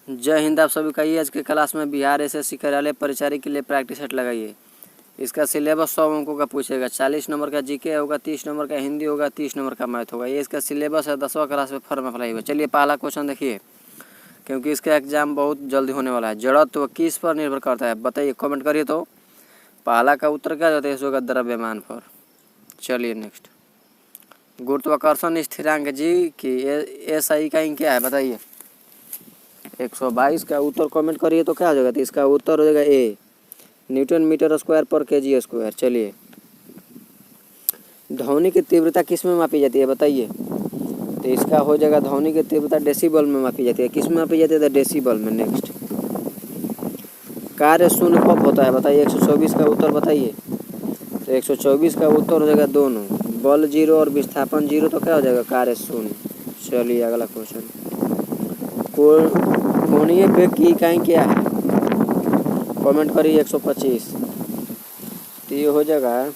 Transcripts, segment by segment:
जय हिंद। आप सभी का आज के क्लास में बिहार एसएससी कार्यालय परिचारी के लिए प्रैक्टिस सेट लगाइए। इसका सिलेबस 100 अंकों का पूछेगा। 40 नंबर का जीके होगा, 30 नंबर का हिंदी होगा, 30 नंबर का मैथ होगा। ये इसका सिलेबस है। 10वां क्लास में फॉर्म अप्लाई हुआ। चलिए पहला क्वेश्चन देखिए, क्योंकि इसका एग्जाम बहुत जल्दी होने वाला है। जड़त्व किस पर निर्भर करता है बताइए, कमेंट करिए। तो पहला का उत्तर क्या जाता है, इसका द्रव्यमान पर। चलिए नेक्स्ट, गुरुत्वाकर्षण स्थिरांक जी की एसआई का क्या है बताइए। 122 का उत्तर कमेंट करिए तो क्या हो जाएगा, तो इसका उत्तर हो जाएगा ए, न्यूटन मीटर स्क्वायर पर केजी स्क्वायर। चलिए, ध्वनि की तीव्रता किस में मापी जाती है बताइए, तो इसका हो जाएगा ध्वनि की तीव्रता डेसिबल में मापी जाती है। किस में मापी जाती है, तो डेसिबल में। नेक्स्ट, कार्य शून्य कब होता है बताइए। 124 का उत्तर बताइए, तो 124 का उत्तर हो जाएगा दोनों, बल 0 और विस्थापन 0, तो क्या हो जाएगा कार्य शून्य। चलिए अगला क्वेश्चन, कोणीय वेग की इकाई क्या है, कमेंट करिए। 125, तो ये हो जाएगा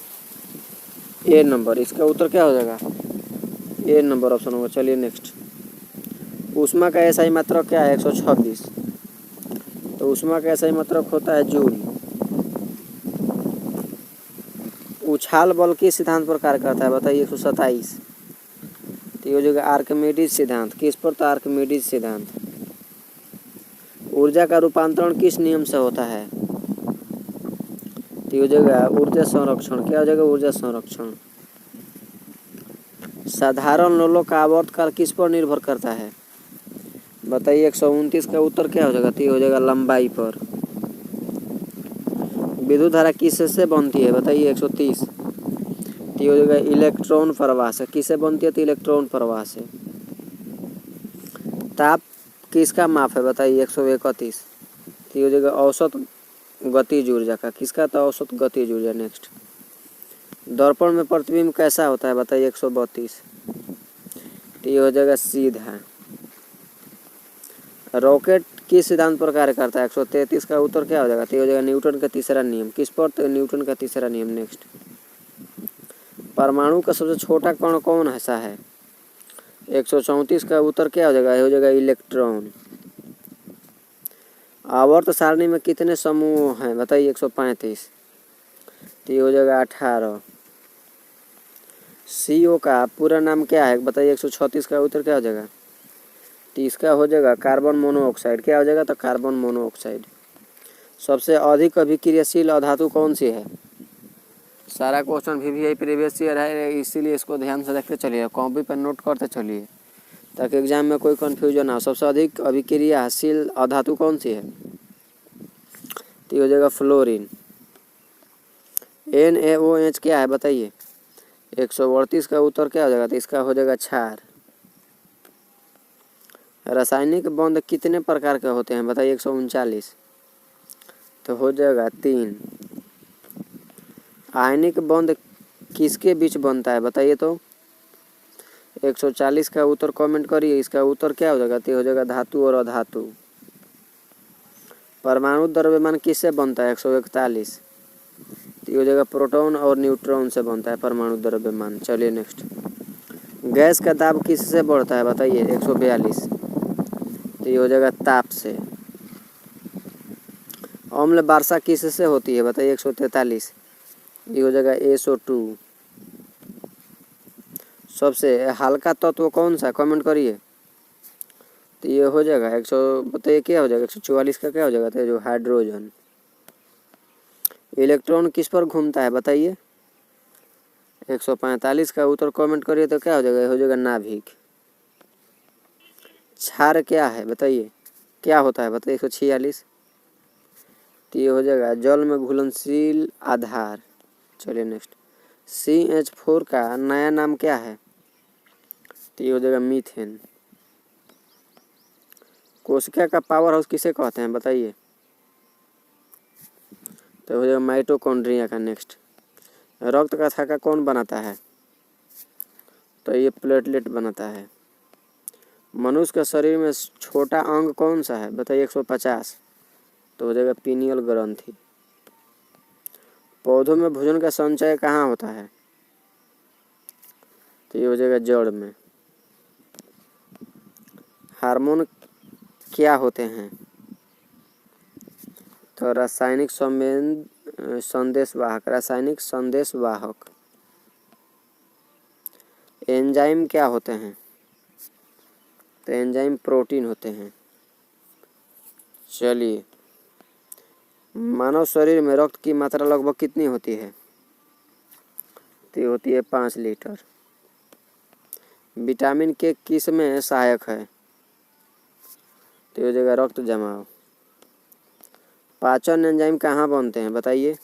ए नंबर। इसका उत्तर क्या हो जाएगा, ए नंबर ऑप्शन होगा। चलिए नेक्स्ट, ऊष्मा का एसआई मात्रक क्या है। 126, तो ऊष्मा का एसआई मात्रक होता है जूल। उछाल बल किस सिद्धांत पर कार्य करता है बताइए। 127, तो ये हो जाएगा आर्किमिडीज सिद्धांत। किस पर, तो आर्किमिडीज सिद्धांत। ऊर्जा का रूपांतरण किस नियम से होता है, तो ये हो जाएगा ऊर्जा संरक्षण। क्या हो जाएगा, ऊर्जा संरक्षण। साधारण लोलक का आवर्तकाल किस पर निर्भर करता है बताइए। 129 का उत्तर क्या हो जाएगा, तो ये हो जाएगा लंबाई पर। विद्युत धारा किससे बनती है बताइए। 130, तो ये हो जाएगा इलेक्ट्रॉन प्रवाह से। किससे बनती है, तो इलेक्ट्रॉन प्रवाह से। ताप किसका माप है बताइए। 131, तो ये हो जाएगा औसत गतिज ऊर्जा का। किसका, तो औसत गतिज ऊर्जा। नेक्स्ट, दर्पण में प्रतिबिंब कैसा होता है बताइए। 132, तो ये हो जाएगा सीधा। रॉकेट किस सिद्धांत पर कार्य करता है। 133 का उत्तर क्या हो जाएगा, तो ये हो जाएगा न्यूटन का तीसरा नियम। किस पर, तो न्यूटन का तीसरा नियम। नेक्स्ट, परमाणु का सबसे छोटा कण कौन ऐसा है। 134 का उत्तर क्या हो जाएगा, ये हो जाएगा इलेक्ट्रॉन। आवर्त सारणी में कितने समूह हैं बताइए। 135, तो ये हो जाएगा 18। CO का पूरा नाम क्या है बताइए। 136 का उत्तर क्या हो जाएगा, तो इसका हो जाएगा कार्बन मोनोऑक्साइड। क्या हो जाएगा, तो कार्बन मोनोऑक्साइड। सबसे अधिक अभिक्रियाशील अधातु कौन सी है। सारा क्वेश्चन VVI प्रीवियस ईयर है, इसीलिए इसको ध्यान से देखते चलिए, कॉपी पर नोट करते चलिए, ताकि एग्जाम में कोई कन्फ्यूजन ना हो। सबसे अधिक अभिक्रियाशील अधातु कौन सी है, तो ये हो जाएगा फ्लोरीन। NaOH क्या है बताइए। 138 का उत्तर क्या हो जाएगा, तो इसका हो जाएगा क्षार। रासायनिक बंध कितने प्रकार के होते हैं बताइए। 139, तो हो जाएगा 3। आयनिक बंध किसके बीच बनता है बताइए। तो 140 का उत्तर कमेंट करिए। इसका उत्तर क्या हो जाएगा, तो हो जाएगा धातु और अधातु। परमाणु द्रव्यमान किससे बनता है। 141, तो ये हो जाएगा प्रोटॉन और न्यूट्रॉन से बनता है परमाणु द्रव्यमान। चलिए नेक्स्ट, गैस का दाब किससे बढ़ता है बताइए। 142, तो ये हो जाएगा ताप से। अम्ल वर्षा किससे होती है बताइए। 143, ये हो जाएगा SO2। सबसे हल्का तत्व कौन सा, कमेंट करिए। तो ये हो जाएगा 100, बताइए क्या हो जाएगा। 144 का क्या हो जाएगा, तो जो हाइड्रोजन। इलेक्ट्रॉन किस पर घूमता है बताइए। 145 का उत्तर कमेंट करिए, तो क्या हो जाएगा, हो जाएगा नाभिक। क्षार क्या है बताइए, क्या होता है बताइए। 146, तो ये हो जाएगा जल में घुलनशील आधार। चलिए नेक्स्ट, CH4 का नया नाम क्या है, तो ये हो जाएगा मीथेन। कोशिका का पावर हाउस किसे कहते हैं बताइए, तो हो जाएगा माइटोकॉन्ड्रिया का। नेक्स्ट, रक्त का थक्का कौन बनाता है, तो ये प्लेटलेट बनाता है। मनुष्य के शरीर में छोटा अंग कौन सा है बताइए। 150, तो हो जाएगा पीनियल ग्रंथि। पौधों में भोजन का संचय कहाँ होता है, तो ये हो जाएगा जड़ में। हार्मोन क्या होते हैं? तो रासायनिक संदेशवाहक, रासायनिक संदेशवाहक। एंजाइम क्या होते हैं? तो एंजाइम प्रोटीन होते हैं। चलिए, मानव शरीर में रक्त की मात्रा लगभग कितनी होती है? तो ये होती है 5 लीटर। विटामिन के किस में सहायक है? तो ये हो जाएगा रक्त जमाव। पाचन एंजाइम कहाँ बनते हैं बताइए?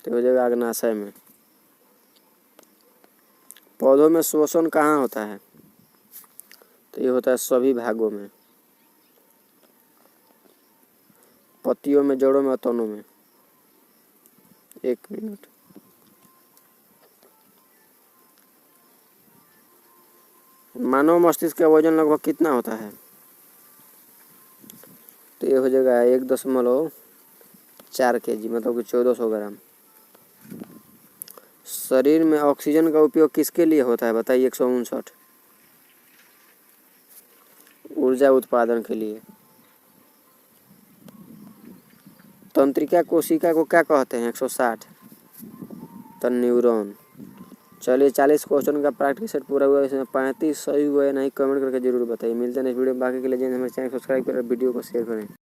तो हो जाएगा अग्नाशय में। पौधों में श्वसन कहाँ होता है? तो ये होता है सभी भागों में, पत्तियों में, जड़ों में और तनों में। 1 मिनट। मानव मस्तिष्क का वजन लगभग कितना होता है? तो ये हो जाएगा 1.4 kg, मतलब कि 1400 ग्राम। शरीर में ऑक्सीजन का उपयोग किसके लिए होता है बताइए? 159। ऊर्जा उत्पादन के लिए। तंत्रिका कोशिका को क्या कहते हैं? 160। तो न्यूरॉन। चलिए, 40 क्वेश्चन का प्रैक्टिस सेट पूरा हुआ। इसमें 35 सही हुआ है नहीं, कमेंट करके जरूर बताइए। मिलते हैं नेक्स्ट वीडियो में। बाकी के लिए हमारे चैनल सब्सक्राइब करें, वीडियो को शेयर करें।